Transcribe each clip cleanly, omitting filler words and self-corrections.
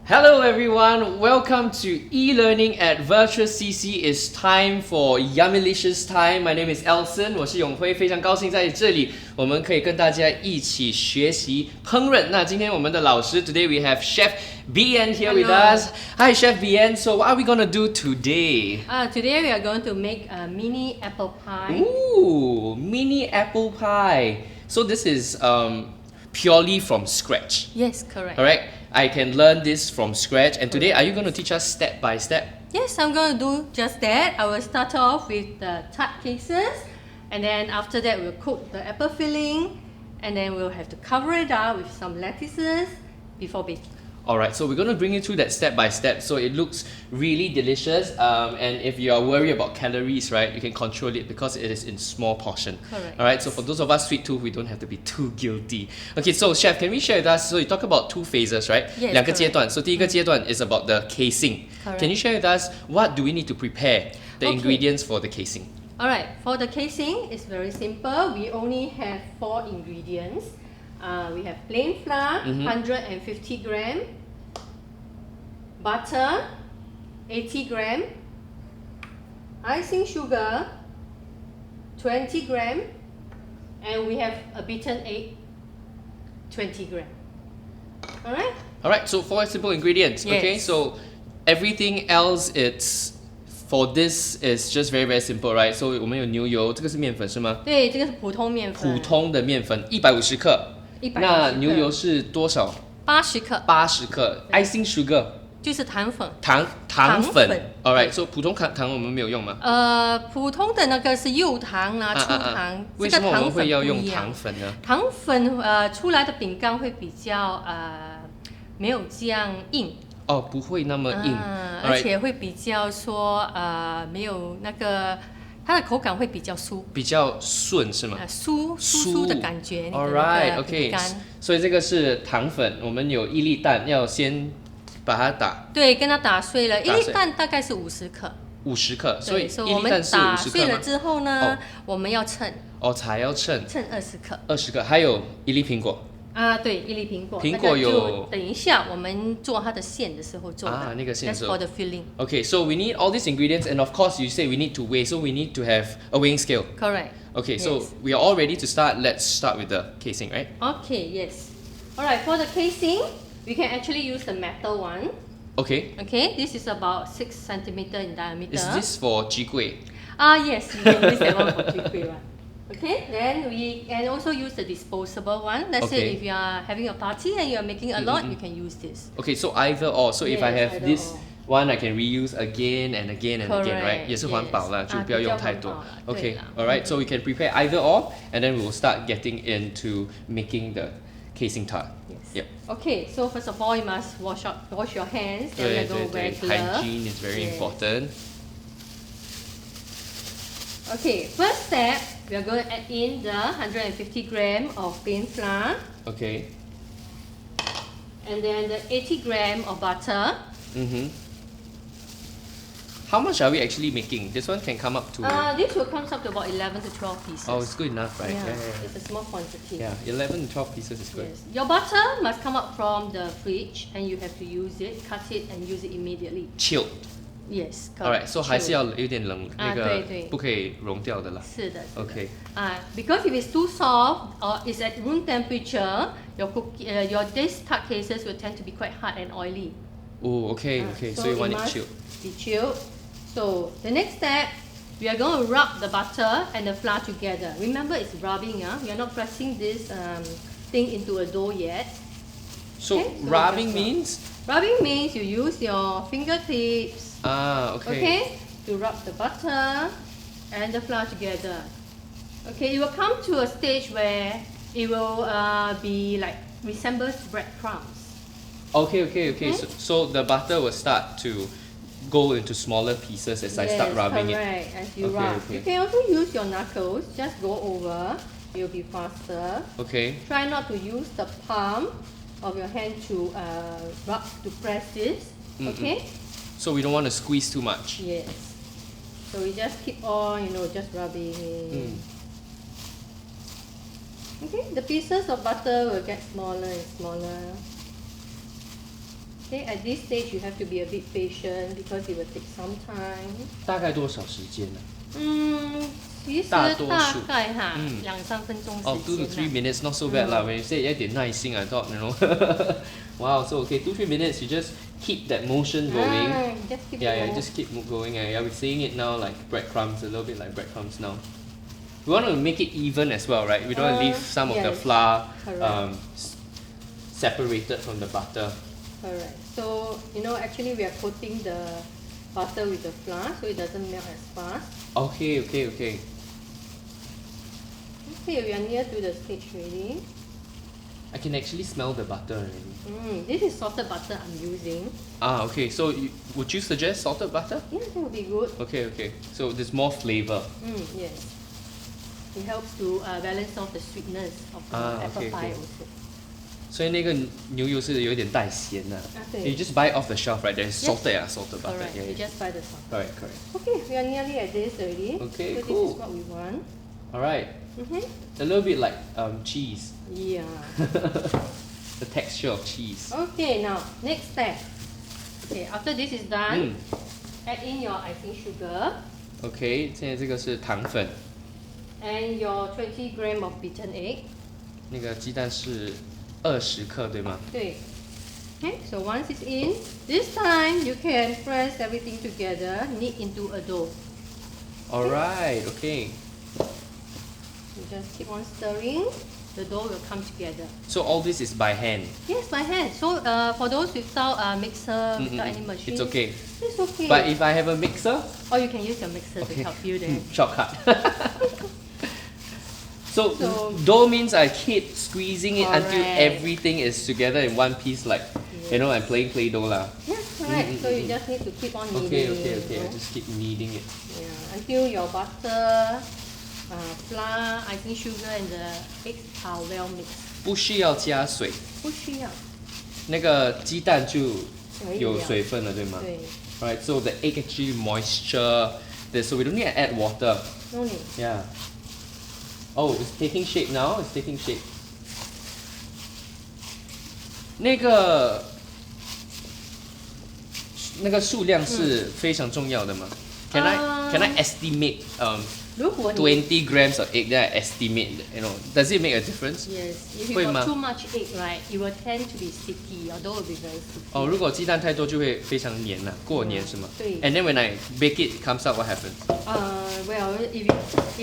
Hello everyone, welcome to e-learning at Virtual CC. It's time for Yummylicious time. My name is Elson， 我是永辉，非常高兴在这里，我们可以跟大家一起学习烹饪。那今天我们的老师 ，Today we have Chef BN here with Hello. us. Hi Chef BN. So what are we gonna do today? Today we are going to make a mini apple pie. Ooh, mini apple pie. So this is purely from scratch. Yes, correct. Alright, I can learn this from scratch. And today, are you going to teach us step by step? Yes, I'm going to do just that. I will start off with the tart cases, and then after that we'll cook the apple filling, and then we'll have to cover it up with some lettuces before baking. Alright, so we're going to bring you through that step by step so it looks really delicious. And if you are worried about calories, right, you can control it because it is in small portion. Correct. Alright, so for those of us sweet tooth, we don't have to be too guilty. Okay, so Chef, can we share with us? So you talk about two phases, right? Yes, 两个阶段. So 第一个阶段 is about the casing. Correct. Can you share with us what do we need to prepare the Okay. ingredients for the casing? Alright, for the casing, it's very simple. We only have 4 ingredients. We have plain flour, 150 gram, butter, 80 gram, icing sugar, 20 gram, and we have a beaten egg, 20 gram. Alright? Alright, so 4 simple ingredients. Okay, Yes. so everything else it's for this is just very simple, right? So 我们有牛油，这个是面粉是吗？对，这个是普通面粉。普通的面粉150克。 150克那牛油是多少80克， ？80克。icing sugar 就是糖粉。糖糖粉粉。 Alright, so 普通糖我们没有用吗？普通的那个是柚糖啊，粗糖，为什么我们这个糖粉会要用不一样糖粉呢？糖粉出来的饼干会比较没有这样硬，哦，不会那么硬。而且会比较说没有那个它的口感会比较酥，比较顺是吗？酥的感觉。那个 Alright, 饼 OK. 干所以这个是糖粉，我们有1粒蛋，要先把它打对，跟它打碎了，一打碎粒蛋大概是50克。 50克，所以所以我们1粒蛋是打50克吗？碎了之后呢，我们要称才要称20克。 20克，还有1粒苹果对，一粒苹果。苹果有那个就等一下我们做它的馅的时候做的。那个馅 That's 时候 for the filling. Okay, so we need all these ingredients, and of course, you say we need to weigh, so we need to have a weighing scale. Correct. Okay, so Yes. we are all ready to start. Let's start with the casing, right? Okay, yes. Alright, for the casing, we can actually use the metal one. Okay, Okay, this is about 6 centimeter in diameter. is this for 鸡桂? Yes, you can use that one for chwee one. Okay, then we can also use the disposable one. Let's say Okay. if you are having a party and you are making a lot, you can use this. Okay, so either or. So if I Yes, have either this or. one, I can reuse again and again and again, right? Correct, 也是环保啦， yes. 就不要用太多。比较环保啦， Okay, 对啦。 alright, so we can prepare either or, and then we will start getting into making the casing tart. Yes. Yep. Okay, so first of all, you must wash your hands. Then 对 we're going to wear 对 gloves. hygiene is very Yes. important. Okay, first step, we are going to add in the 150 gram of plain flour, Okay. and then the 80 gram of butter. How much are we actually making? This one can come up to. This will come up to about 11 to 12 pieces. Oh, it's good enough, right? Yeah, it's a small quantity. Yeah, 11 to 12 pieces is good. Yes. Your butter must come up from the fridge, and you have to use it, cut it, and use it immediately. Chilled. Yes, correct. Alright, so 还是要有点冷，那个对对。不可以融掉的啦。是的。 Okay. Because if it's too soft or it's at room temperature, your this tart cases will tend to be quite hard and oily. Oh, okay, okay. So you want it must chilled. Be chilled. So the next step, we are going to rub the butter and the flour together. Remember, it's rubbing. We are not pressing this thing into a dough yet. So Okay, so rubbing just rub. means? Rubbing means you use your fingertips. Okay. To rub the butter and the flour together. Okay, it will come to a stage where it will be like resembles breadcrumbs. Okay. So the butter will start to go into smaller pieces as I start rubbing correct. it. As you Okay, rub. okay. You can also use your knuckles. Just go over. It will be faster. Okay. Try not to use the palm of your hand to rub to press this. Okay. So we don't want to squeeze too much. Yes. So we just keep on, just rubbing. Okay, the pieces of butter will get smaller and smaller. Okay, at this stage you have to be a bit patient because it will take some time. 大概多少时间呢？其实大多数大概哈2-3分钟时间。Oh, 2 to 3 minutes, not so bad lah. When you say 一点耐心 I thought, you know. Wow, so okay, 2-3 minutes, you just keep that motion going. Just keep Yeah, it just keep going. Yeah, we're seeing it now like breadcrumbs, a little bit like breadcrumbs now. We want to make it even as well, right? We don't want to leave some of the yes. flour Correct. separated from the butter. Correct. So, you know, actually we are coating the butter with the flour so it doesn't melt as fast. Okay. Okay, we are near to the stage already. I can actually smell the butter already. This is salted butter I'm using. Ah, okay. So would you suggest salted butter? Yeah, that would be good. Okay. So there's more flavor. Yes. It helps to balance off the sweetness of the apple okay. pie also. 所以那个牛油是有点带咸的。对。 You just buy it off the shelf, right? There's salted butter. Correct. Yeah, You just buy the salt. Correct. Okay, we are nearly at this already. Okay, so cool. this is what we want. Alright. A little bit like cheese. Yeah. The texture of cheese. Okay, now next step. Okay, after this is done, add in your icing sugar Okay, 现在这个是糖粉， and your 20 gram of beaten egg. 那个鸡蛋是20克，对吗？对. Okay, so once it's in, this time you can press everything together, knead into a dough. Alright, okay. You just keep on stirring, the dough will come together. So all this is by hand. Yes, by hand. So for those without mixer, without any machine, It's okay. It's okay. But if I have a mixer, or you can use your mixer to help you then. shortcut. So dough means I keep squeezing it until Correct. everything is together in one piece, like you know, I'm playing Play-Doh lah. Yes, correct. So you just need to keep on kneading. Okay. You know? I just keep kneading it. Yeah, until your butter, flour, icing sugar, and the eggs are well mixed. 不需要加水，不需要。那个鸡蛋就有可以了。水分了，对吗？对。 Right, so the egg actually moisture. So we don't need to add water. No need. Yeah. Oh, it's taking shape now. It's taking shape. 那个数量是非常重要的吗？Can I estimate 如果你 20 grams of egg? Then I estimate, you know, does it make a difference? Yes, if you 会吗？ got too much egg, right, it will tend to be sticky. Your dough will be very sticky. 哦，如果鸡蛋太多就会非常黏呐，过黏是吗？对。 And then when I bake it, it comes out, what happens? Well, if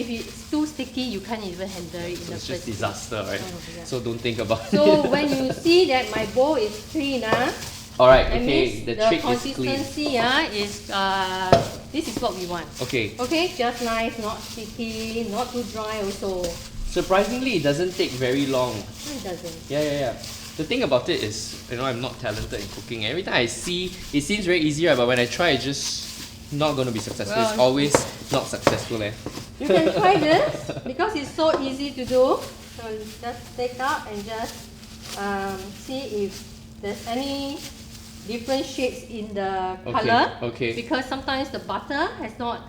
it's too sticky, you can't even handle it in the It's first just place. disaster, right? Yeah. So don't think about it. So when you see that my bowl is clean, Alright, that okay, means the the trick is clean. consistency is this is what we want. Okay. Okay, just nice, not sticky, not too dry also. Surprisingly, it doesn't take very long. No, it doesn't. Yeah. The thing about it is, you know, I'm not talented in cooking. Every time I see, it seems very easy, right? But when I try, it's just not going to be successful. Well, it's always not successful, eh? You can try this because it's so easy to do. So just take out and just see if there's any different shades in the color. Okay. Because sometimes the butter has not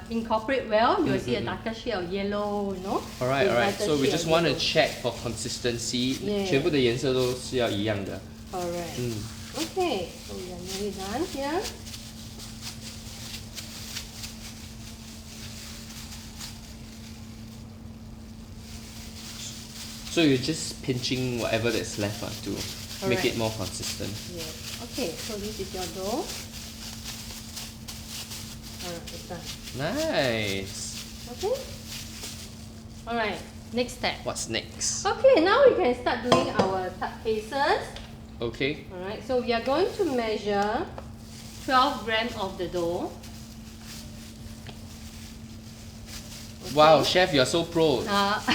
incorporate well. You will see a darker shade of yellow, you know. Alright. lighter So we shade just of want to yellow. check for consistency. Yeah. 全部的颜色都是要一样的。 Correct. Okay, so we are nearly done here. So you're just pinching whatever that's left to make Correct. it more consistent. Yes. Okay, so this is your dough. Alright, it's done. Nice. Okay. Alright, next step. What's next? Okay, now we can start doing our tart cases. Okay. Alright, so we are going to measure 12 grams of the dough. Okay. Wow, chef, you're so pro.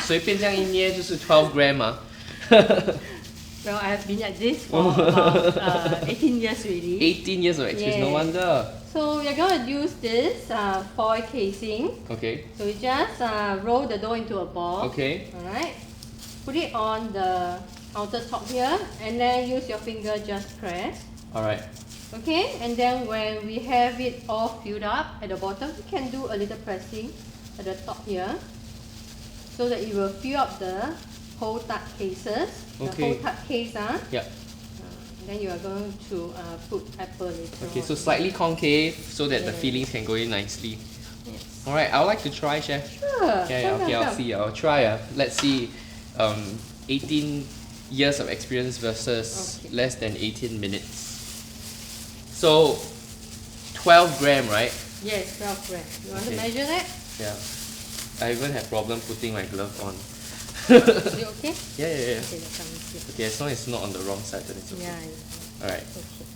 随便这样一捏就是12 gram 啊。 Well, I have been at this for about 18 years already. 18 years of experience, no Yeah. wonder. So we are going to use this foil casing. Okay. So we just roll the dough into a ball. Okay. Alright. Put it on the outer top here and then use your finger just press. Alright. Okay, and then when we have it all filled up at the bottom, we can do a little pressing at the top here so that it will fill up the whole tart cases. The Okay. whole tart case. Yeah. Then you are going to put apple later Okay, on. so slightly concave so that the Yes. fillings can go in nicely. Yes. Alright, I would like to try, Chef. Sure. Yeah, okay, I'll see. I'll try. Let's see. 18 years of experience versus Okay. less than 18 minutes. So, 12 gram, right? Yes, 12 grams. You want Okay. to measure that? Yeah. I even have problem putting my glove on. Is it okay? Yeah. Okay, let's come and see. Okay, as long as it's not on the wrong side, then it's okay. Yeah. Alright. Okay.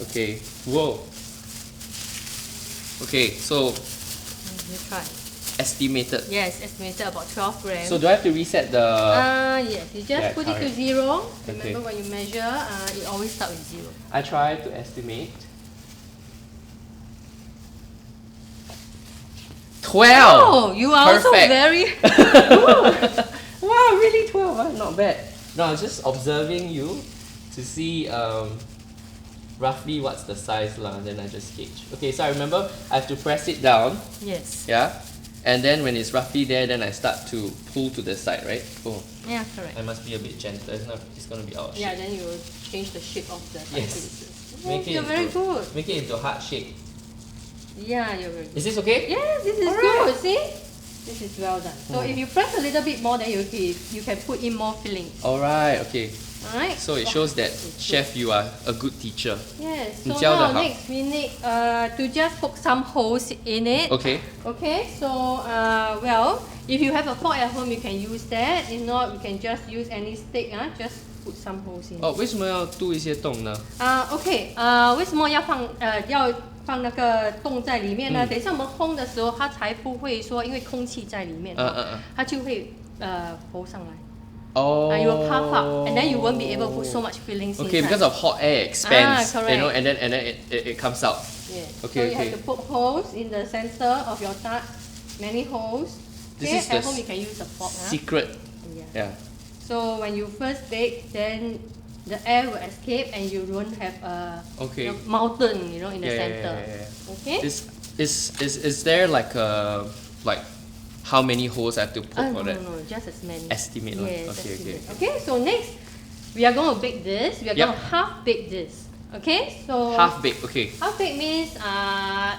Okay. Whoa. Okay, so You try. estimated. Yes, estimated about 12 grams. So do I have to reset the? Yes, you just Yeah, put it to correct. 0. Okay. Remember when you measure, it always starts with 0. I try to estimate. 12. Oh, you are also Perfect. very. Wow, really 12? Huh? Not bad. No, I was just observing you to see roughly what's the size lah. Then I just gauge. Okay, so I remember I have to press it down. Yes. Yeah. And then when it's roughly there, then I start to pull to the side, right? Oh, Yeah, correct. I must be a bit gentle. It's gonna be out of shape. Yeah, then you will change the shape of the Yes. pieces. Make it You're very into- good. Make it into heart shape. Yeah, you're very good. Is this okay? Yes, this is Alright. good. See? This is well done. So if you press a little bit more, then you can put in more filling. Alright, okay. Alright? So it shows that, Chef, you are a good teacher. Yes. So 你教得 now 好。 next we need to just poke some holes in it. Okay. Okay, so well, if you have a fork at home, you can use that. If not, you can just use any stick. Just put some holes in. 哦，为什么要镀一些洞呢？ OK，为什么要放那个洞在里面呢？等一下我们烘的时候，它才不会说，因为空气在里面，它就会浮上来。Oh. You will puff up, and then you won't be able to put so much fillings Okay, inside. because of hot air expands, correct. you know, and then it comes out. Yes. Okay, so you okay. have to poke holes in the center of your tart, many holes. This Okay, is the at home you can use a fork. Secret. Yeah. Yeah. So when you first bake, then the air will escape and you won't have a Okay. mountain, in the Yeah, center. yeah. Okay. Is there like a how many holes I have to poke for no, that? no, just as many. Estimate lah. Yes, Okay, estimate. okay. Okay, so next we are going to bake this. We are Yep. going to half bake this. Okay, so Half baked. Okay. half baked means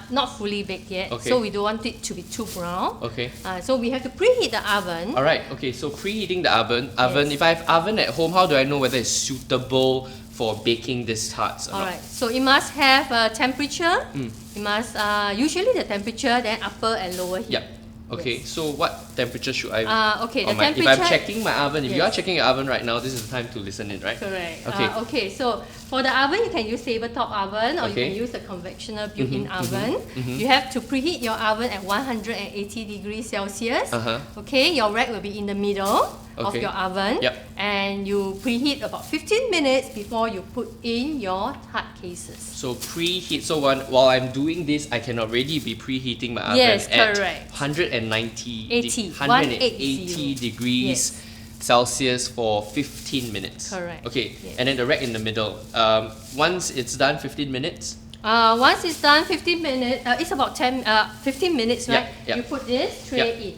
not fully baked yet. Okay. So we don't want it to be too brown. Okay. So we have to preheat the oven. Alright. Okay. So preheating the oven. Yes. If I have oven at home, how do I know whether it's suitable for baking these tarts or not? Alright, so it must have a temperature. It must usually the temperature, then upper and lower heat. Yep. Okay. Yes. So what temperature should I? Okay, on the if I'm temperature- checking my oven, if you are Yes. checking your oven right now, this is the time to listen in, right? Correct. Okay. Okay, so for the oven, you can use tabletop oven or Okay. you can use the convectional built-in oven. You have to preheat your oven at 180 degrees Celsius. Okay, your rack will be in the middle of Okay. your oven. Yep. And you preheat about 15 minutes before you put in your tart cases. So preheat. So while I'm doing this, I can already be preheating my oven Yes, at correct. 190, 80, 180 degrees Yes. Celsius for 15 minutes. Correct. Okay, Yes. and then the rack in the middle. Once it's done, 15 minutes. Once it's done, 15 minutes, it's about 15 minutes, Yep, right? yep. You put this tray Yep. in.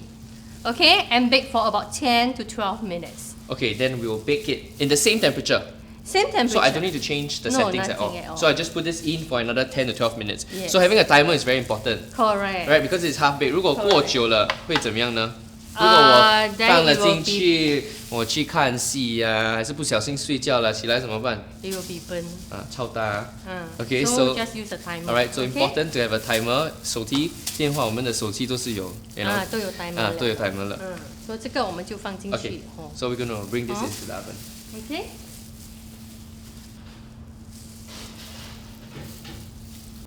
Okay, and bake for about 10 to 12 minutes. Okay, then we will bake it in the same temperature. Same temperature. So I don't need to change the No, settings at all. nothing at all. So I just put this in for another 10 to 12 minutes. Yes. So having a timer is very important. Correct. Right, because it's half baked. 如果过久了会怎么样呢？如果 then 我放了 it will 进去，我去看戏呀、还是不小心睡觉了，起来怎么办？ It will be burnt. 啊，超大。 Okay, so so just use a timer. alright, so okay? important to have a timer. 手机、电话，我们的手机都是有，都有 timer 了。都有 timer 了。所以这个我们就放进去。 Okay, so we're gonna bring this into the oven. Okay.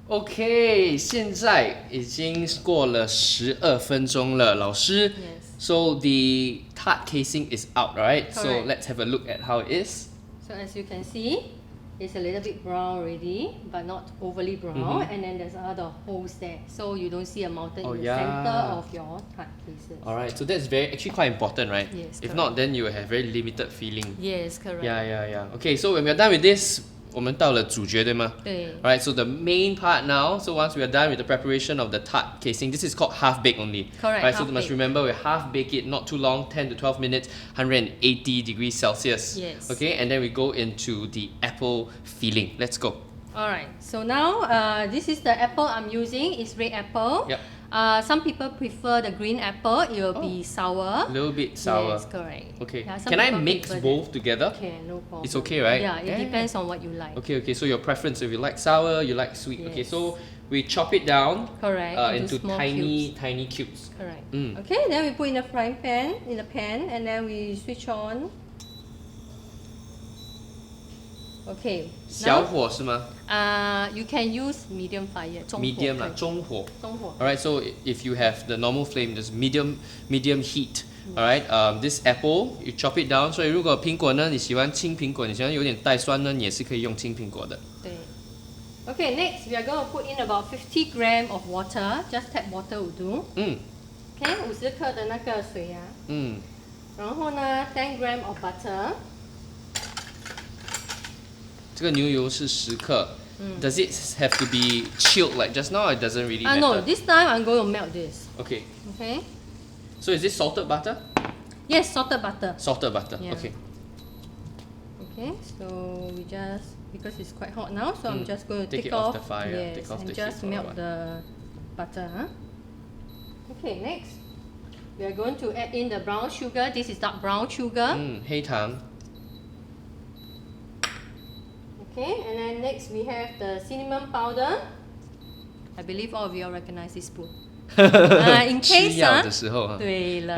OK， 现在已经过了12分钟了，老师。 Yes. So the tart casing is out, right? So Correct. let's have a look at how it is. So as you can see, it's a little bit brown already, but not overly brown. And then there's other holes there, so you don't see a mountain Oh, in the yeah. center of your tart cases. Alright, so that's actually quite important, right? Yes, If correct. not, then you will have very limited feeling. Yes, correct. Yeah. Okay, so when we're done with this, 我们到了主角对吗？对 Alright, so the main part now. So once we are done with the preparation of the tart casing, this is called half bake only. Correct, Right, so half you must bake. remember we half bake it, not too long, 10 to 12 minutes, 180 degrees Celsius. Yes. Okay, and then we go into the apple filling. Let's go. Alright, so now this is the apple I'm using. It's red apple. Yep. Some people prefer the green apple. It will be sour. A little bit sour. Yes, correct. Okay. Yeah, some Can I people mix prefer both that. together? Okay, no problem. It's okay, right? Yeah, it Yeah. depends on what you like. Okay, so your preference, if you like sour, you like sweet. Okay, Yes. so we chop it down Correct. into small tiny, cubes. tiny cubes. Correct. Mm. Okay, then we put in the frying pan, and then we switch on. Okay. 小火是吗？ You can use medium fire. 中火 Medium 啦，可以。中火。中火。 Alright, so if you have the normal flame, there's medium heat. Alright, this apple you chop it down. 所以如果苹果呢，你喜欢青苹果，你喜欢有点带酸呢，你也是可以用青苹果的。对。Okay, next we are going to put in about 50 gram of water. Just tap water will do. 嗯 Okay, 50克的那个水啊。嗯，然后呢，10 gram of butter. 这个牛油是10克。Does it have to be chilled like just now? Or it doesn't really matter. No, this time I'm going to melt this. Okay. Okay. So is this salted butter? Yes, salted butter. Salted butter. Yeah. Okay. Okay, so we just, because it's quite hot now, so I'm just going to Take take it off off, the fire, yes, take off and the just heat or melt what. the butter. Huh? Okay, next we are going to add in the brown sugar. This is dark brown sugar. 黑糖。 Okay, and then next we have the cinnamon powder. I believe all of you all recognize this spoon. In 吃 case 药的时候啊。对了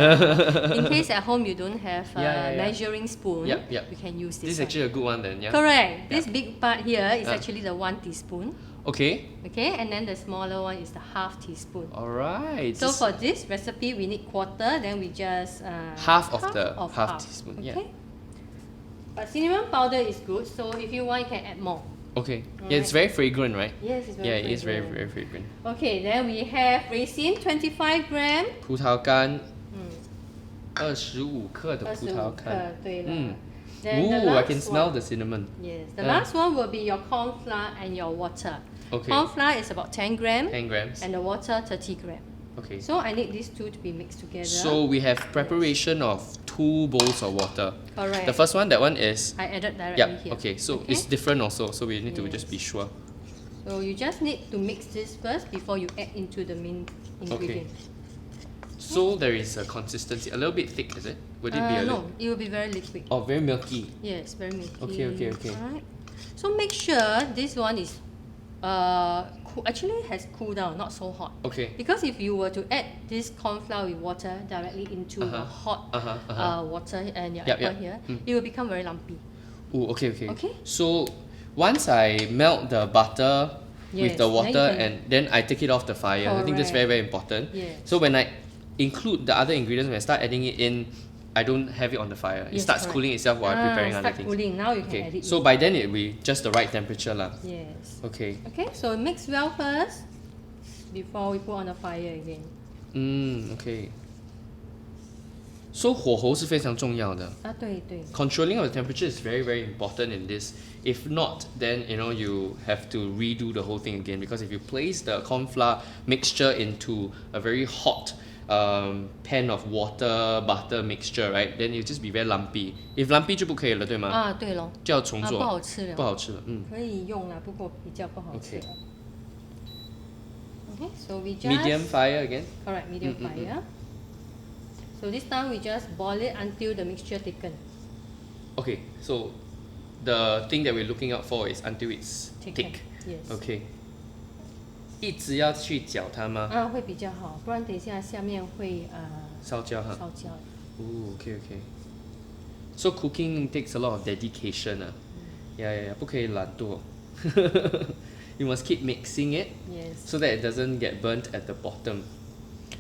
in case at home you don't have a Yeah. measuring spoon, Yep, yep. you can use This this is one. actually a good one then, yeah. Correct. This Yeah. big part here is actually the 1 teaspoon. Okay. Okay, and then the smaller one is the half teaspoon. Alright. So for this recipe, we need quarter. Then we just half of the half teaspoon, Okay. yeah. But cinnamon powder is good. So if you want, you can add more. Okay. Yeah, it's very fragrant, right? Yes, it's very Yeah, it is very fragrant. fragrant. Okay, then we have raisin, 25 gram. 葡萄干嗯25克的葡萄25干。克，对了。嗯。 Then the Ooh, I last can smell one- the cinnamon. Yes, the Yeah. last one will be your corn flour and your water. Okay. Corn flour is about 10 gram 10 grams. and the water 30 gram. Okay. So I need these two to be mixed together. So we have preparation of 2 bowls of water. Correct. The first one, that one is. I added directly Yeah. here. Okay. So it's different also. So we need to just be Yes. sure. So you just need to mix this first before you add into the main ingredient. So there is a consistency, a little bit thick, is it? Would it be a No, little? it will be very liquid. Oh, very milky. Yes, very milky. Okay. Alright. So make sure this one is actually has cooled down, not so hot. Okay. Because if you were to add this corn flour with water directly into the hot water and your Yep, apple yep. here, it will become very lumpy. Oh, okay. Okay. So once I melt the butter with Yes, the then you water can- and then I take it off the fire. I think that's very, Correct. very important. Yes. So when I include the other ingredients, when I start adding it in, I don't have it on the fire. It Yes, starts correct. cooling itself while I'm preparing other start things. cooling. Now you can add Okay. it So in. by then it will be just the right temperature lah. Yes. Okay. Okay, so mix well first before we put on the fire again. Okay. So 火候是非常重要的。对对。 Controlling of the temperature is very, very important in this. If not, then you have to redo the whole thing again, because if you place the corn flour mixture into a very hot pan of water butter mixture, right, then it'll just be very lumpy. If lumpy 就不可以了，对吗？对咯。就要重做。不好吃了。不好吃了，可以用啦，不过比较不好吃 Okay. 了。Okay, so we just Medium fire again. Correct, medium fire. So this time we just boil it until the mixture thicken. Okay, so the thing that we're looking out for is until it's thick. Yes. Okay. 一直要去搅它吗？会比较好，不然等一下下面会烧焦哈。烧焦。Oh, okay. So cooking takes a lot of dedication. Yeah, 不可以懒惰。You must keep mixing it Yes. so that it doesn't get burnt at the bottom.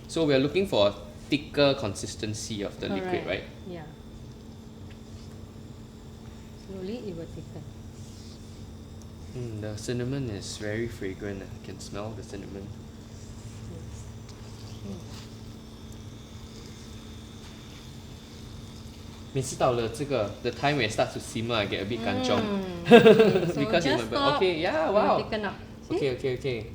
So we are looking for a thicker consistency of the liquid, right? Yeah. Slowly it will thicken. The cinnamon is very fragrant. I can smell the cinnamon. Yes. Okay. 每次到了这个 the time when it starts to simmer, I get a bit kanchiong. So Because just it stop. okay, yeah, and wow. Thicken up. See? Okay.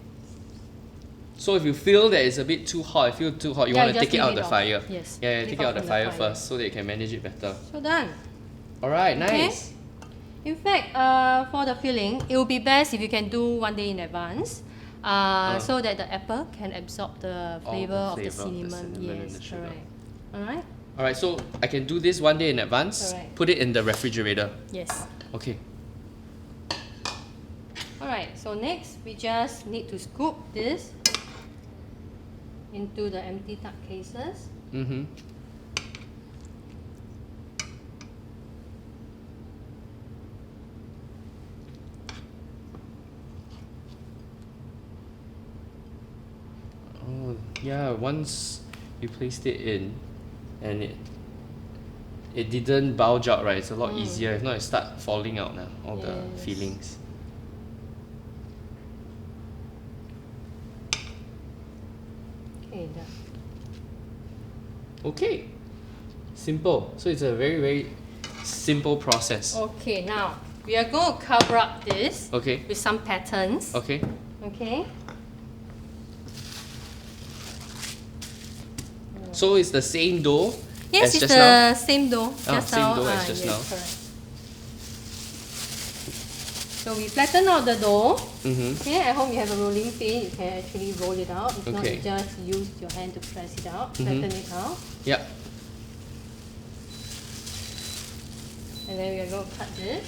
So if you feel that it's a bit too hot, you want to just take it out of leave the off. fire. Yes. Yeah, Leave take it off out of the from fire first so that you can manage it better. So done. Alright, Okay. nice. In fact, for the filling, it will be best if you can do 1 day in advance, so that the apple can absorb the flavor of the cinnamon. and Yes, the sugar. correct. Alright? Alright, so I can do this 1 day in advance, Correct. put it in the refrigerator. Yes. Okay. Alright, so next we just need to scoop this into the empty tart cases. Mm-hmm. Oh, yeah, once you placed it in and it didn't bulge out, right? It's a lot easier. If not, it start falling out now, all the Yes. fillings. Okay, done. Okay. Simple. So it's a very, very simple process. Okay, now we are going to cover up this Okay. with some patterns. Okay. Okay. So it's the same dough Yes, as it's just the now? same dough. Ah, Just same now. dough as just yes, now. correct. So we flatten out the dough. Mm-hmm. Okay, at home you have a rolling pin, you can actually roll it out. If not, Okay. you just use your hand to press it out, Mhm. flatten it out. Yep. And then we are going to cut this.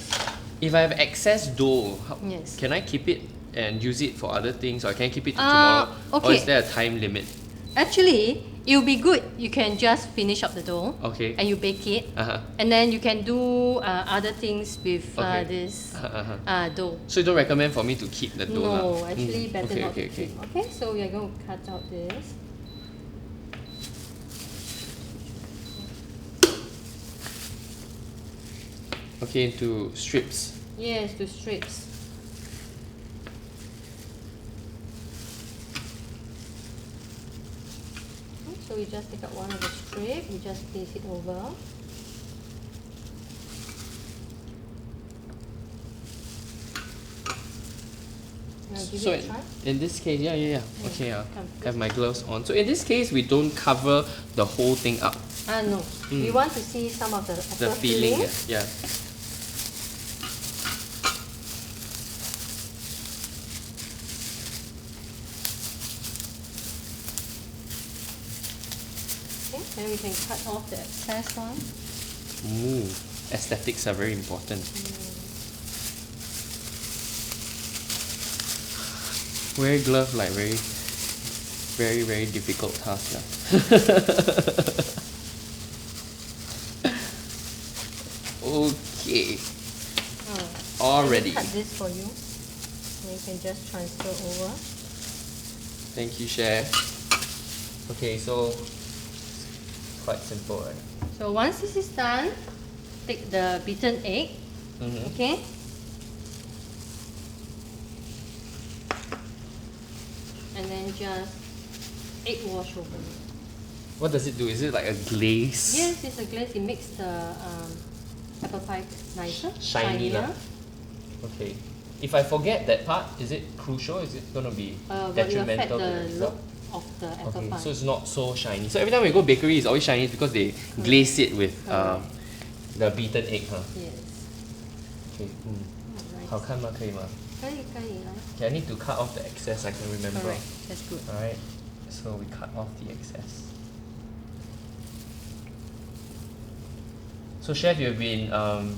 If I have excess dough, Yes. can I keep it and use it for other things, or can I keep it to Uh, tomorrow? Or okay. is there a time limit? Actually, it will be good. You can just finish up the dough Okay. and you bake it. Uh-huh. And then you can do other things with Okay. this Uh-huh. dough. So you don't recommend for me to keep the dough? No, lah? actually better okay, not okay, to okay. keep. Okay, so we are going to cut out this. Okay, into strips. Yes, to strips. Okay, so we just take out one of the strip, we just place it over. Now give So it a try. in this case, yeah. Okay, come. have my gloves on. So in this case, we don't cover the whole thing up. No. We want to see some of the The apple filling, filling. yeah. Okay, then we can cut off the excess one. Ooh, aesthetics are very important. Wear glove like very, very difficult task. Lah. Okay, all Let me ready. cut this for you. And you can just transfer over. Thank you, Chef. Okay, so it's quite simple, right? So once this is done, take the beaten egg, Mm-hmm. okay? And then just egg wash over. What does it do? Is it like a glaze? Yes, it's a glaze. It makes the apple pie nicer, Shiny lah. shinier. Okay. If I forget that part, is it crucial? Is it gonna be But it will affect detrimental to the the look result? of the apple Okay, pie. so it's not so shiny. So every time we go bakery, it's always shiny because they glaze it with the beaten egg, huh? Yes. Okay. Alright. 好看吗？可以吗？可以可以来。 Okay, I need to cut off the excess. I can remember. Correct. That's good. Alright. So we cut off the excess. So chef, you've been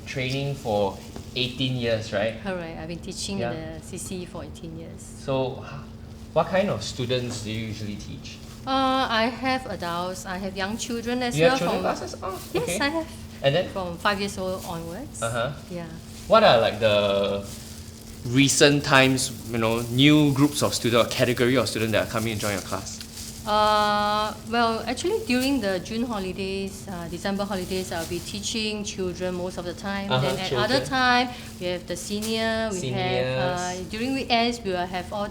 training for 18 years, right? Correct. I've been teaching Yeah. the CC for 18 years. So what kind of students do you usually teach? I have adults. I have young children as You well. have children from, classes? Oh, Yes, okay. I have. And then, From 5 years old onwards. uh-huh. Yeah. What are like the recent times, new groups of students or category of students that are coming and join your class? Well, actually, during the June holidays, December holidays, I'll be teaching children most of the time. Uh-huh, Then at children. other time, we have the senior. We have Seniors. during weekends, we will have all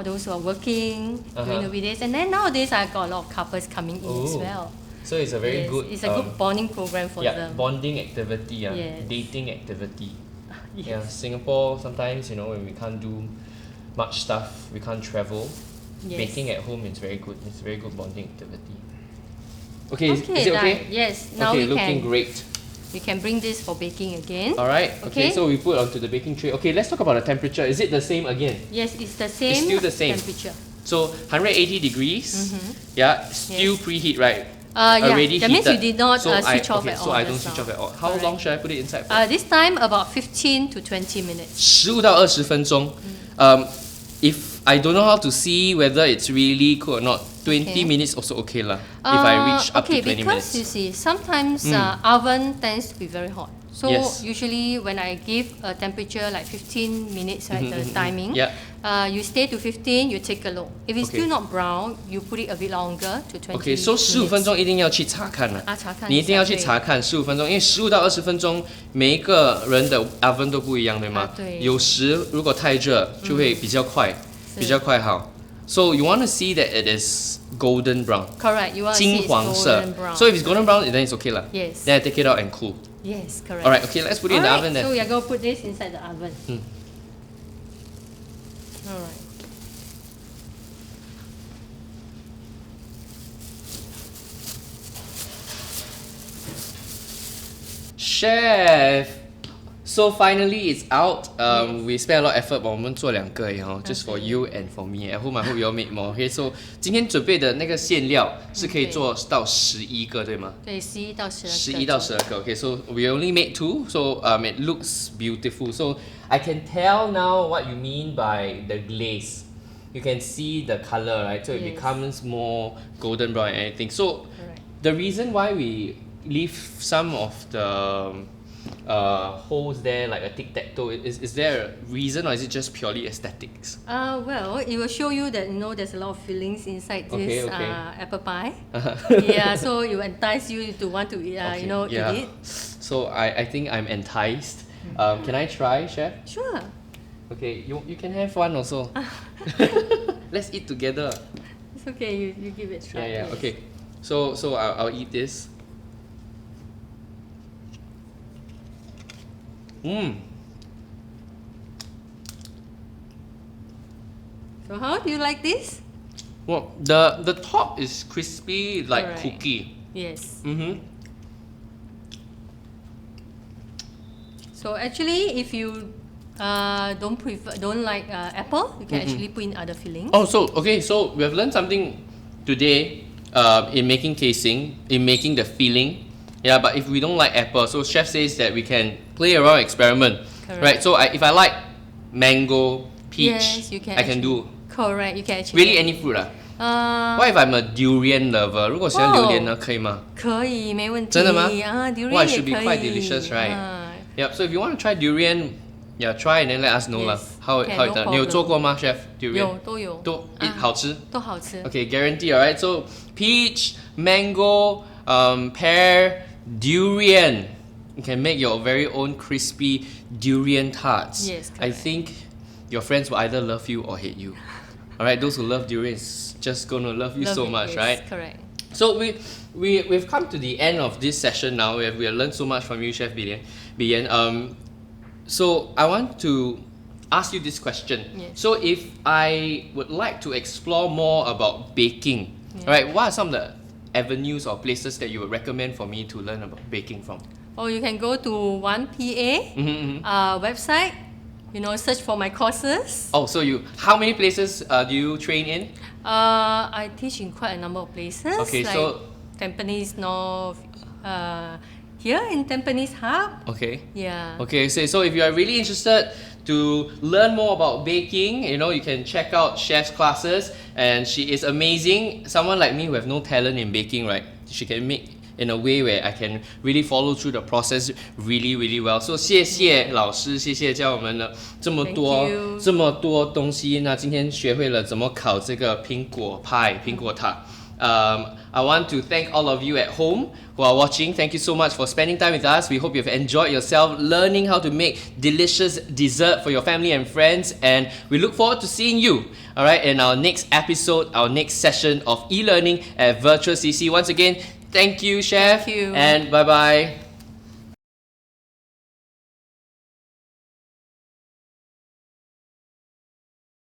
those who are working during Uh-huh. the weekdays. And then nowadays, I've got a lot of couples coming in as Oh. well. So it's a very Yes, good. it's a good bonding program for yeah, them. bonding activity. Yes. Dating activity. Yes. Yeah, Singapore sometimes when we can't do much stuff, we can't travel. Yes. Baking at home is very good. It's a very good bonding activity. Okay, is Okay, it okay? done. Yes, now okay, we looking can great. we can bring this for baking again. Alright, okay, Okay. so we put onto the baking tray. Okay, let's talk about the temperature. Is it the same again? Yes, it's the same still the same. temperature. So 180 degrees. Yeah, still preheat, right? Yeah, Already that means you heated. did not So switch off okay, at all. so I don't just switch now. off at all. How Correct. long should I put it inside for? This time about 15 to 20 minutes. 15到20分钟。If I don't know how to see whether it's really cooked or not, 20 Okay. minutes also okay lah. If I reach up okay, to 20 because minutes. you see, sometimes oven tends to be very hot. So Yes. usually when I give a temperature like 15 minutes, right, the timing, Yeah. you stay to 15, you take a look. If it's Okay. still not brown, you put it a bit longer to 20 Okay, so 15分 minutes. 钟一定要去查看了。查看你一定要去一下查看15分钟，因为15到20分钟每一个人的 oven 都不一样，对吗？对有时如果太热就会比较快，比较快好。So you want to see that it is golden brown, Correct, you want to see 金 it's 黄色 golden brown. So if it's golden brown, then it's okay lah. Yes. Then I take it out and cool. Yes, correct. Alright, okay, let's put it in the Alright, oven then. so we are going to put this inside the oven. Alright. Chef, so finally it's out. We spent a lot of effort, but 我们做2个而已哈 just for you and for me. At home I hope you all make more. Okay, so 今天准备的那个馅料是可以做到11个，对吗？对，11到12个。 11到12个。Okay, so we only made 2, so it looks beautiful. So I can tell now what you mean by the glaze. You can see the color, right? So it Yes. becomes more golden brown and everything. So Correct. the reason why we leave some of the holes there like a tic-tac-toe, is there a reason or is it just purely aesthetics? Well, it will show you that there's a lot of fillings inside Okay, this okay. apple pie. Yeah, so it will entice you to want to eat yeah. eat it. So I think I'm enticed. Can I try, Chef? Sure. Okay, you can have one also. Let's eat together. It's okay. You give it a try. Yeah, yes. okay. So I'll eat this. So how do you like this? Well, the top is crispy like Correct. cookie. Yes. So actually, if you don't like apple, you can actually put in other fillings. Oh, so we have learned something today in making casing, in making the filling. Yeah, but if we don't like apple, so chef says that we can play around, experiment. Correct. Right? So if I like mango, peach, Yes, you can I can do Correct, you can actually. really any fruit. What if I'm a durian lover? 如果喜欢榴莲呢，可以吗？可以，没问题。真的吗？ durian Wow, it 也 should be 可以。 quite delicious, right? Yep. So if you want to try durian, yeah, try and then let us know lah. Yes, How can, it no done? 你有 problem. 做过吗 chef durian? 有都有。都好吃。都好吃。 Okay, guarantee. Alright. So peach, mango, pear, durian. You can make your very own crispy durian tarts. Yes, I correct. think your friends will either love you or hate you. Alright, those who love durians just gonna love you Love so it, much, yes, right? Correct. So we've come to the end of this session now. We have learned so much from you, Chef Bian. So I want to ask you this question. Yes. So if I would like to explore more about baking, Yeah. right? What are some of the avenues or places that you would recommend for me to learn about baking from? Or you can go to 1PA website. Search for my courses. Oh, so how many places do you train in? I teach in quite a number of places. Okay, like so- Tampines North, here in Tampines Hub. Okay. Yeah. Okay, so if you are really interested to learn more about baking, you can check out Chef's classes, and she is amazing. Someone like me who have no talent in baking, right? She can make in a way where I can really follow through the process really, really well. So 谢谢老师，谢谢教我们了这么 Thank you. 多东西。那今天学会了怎么烤这个苹果派、苹果塔。I want to thank all of you at home who are watching. Thank you so much for spending time with us. We hope you've enjoyed yourself learning how to make delicious dessert for your family and friends. And we look forward to seeing you, in our next episode, our next session of e-learning at Virtual CC. Once again, Thank you, chef. Thank you. And bye bye.